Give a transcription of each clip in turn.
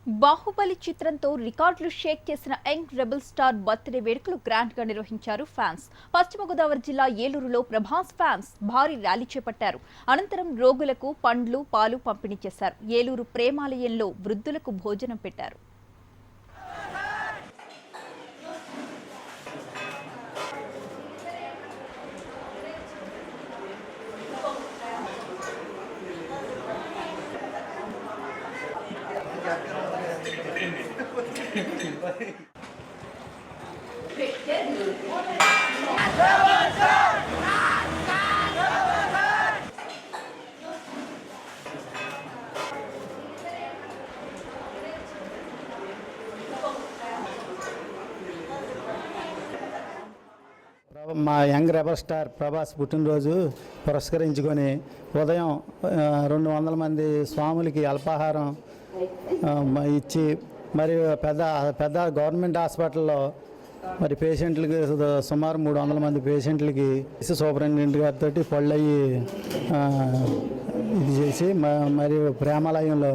బాహుబలి చిత్రంతో రికార్డులు షేక్ చేసిన యంగ్ రెబల్ స్టార్ బర్త్డే వేడుకలు గ్రాండ్ గా నిర్వహించారు ఫ్యాన్స్. పశ్చిమ గోదావరి జిల్లా ఏలూరులో ప్రభాస్ ఫ్యాన్స్ భారీ ర్యాలీ చేపట్టారు. అనంతరం రోగులకు పండ్లు, పాలు పంపిణీ చేశారు. ఏలూరు ప్రేమాలయంలో వృద్ధులకు భోజనం పెట్టారు. మా యంగ్ రెబల్ స్టార్ ప్రభాస్ పుట్టినరోజు పురస్కరించుకొని ఉదయం 200 మంది స్వాములకి అల్పాహారం ఇచ్చి మరి పెద్ద గవర్నమెంట్ హాస్పిటల్లో మరి పేషెంట్లకి సుమారు 300 మంది పేషెంట్లకి సూపరింటెండెంట్ గారితో పళ్ళయ్యి ఇది చేసి మరి ప్రేమాలయంలో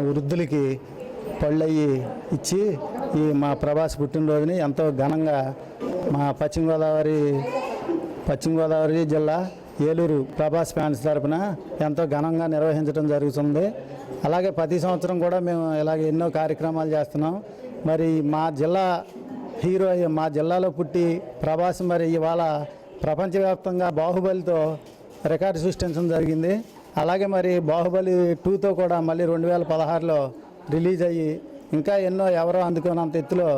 వృద్ధులకి పళ్ళయ్యి ఇచ్చి ఈ మా ప్రభాస్ పుట్టినరోజుని ఎంతో ఘనంగా మా పశ్చిమ గోదావరి జిల్లా ఏలూరు ప్రభాస్ ఫ్యాన్స్ తరఫున ఎంతో ఘనంగా నిర్వహించడం జరుగుతుంది. అలాగే ప్రతి సంవత్సరం కూడా మేము ఇలాగే ఎన్నో కార్యక్రమాలు చేస్తున్నాం. మరి మా జిల్లాలో పుట్టి ప్రభాస్ మరి ఇవాళ ప్రపంచవ్యాప్తంగా బాహుబలితో రికార్డు సృష్టించడం జరిగింది. అలాగే మరి బాహుబలి 2తో కూడా మళ్ళీ 2016లో రిలీజ్ అయ్యి ఇంకా ఎన్నో ఎవరో అందుకున్నంత ఎత్తులో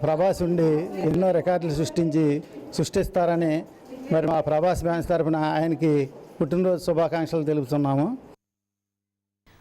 ప్రభాస్ ఉండి ఎన్నో రికార్డులు సృష్టిస్తారని మరి మా ప్రభాస్ ఫ్యాన్స్ తరఫున ఆయనకి పుట్టినరోజు శుభాకాంక్షలు తెలుపుతున్నాము.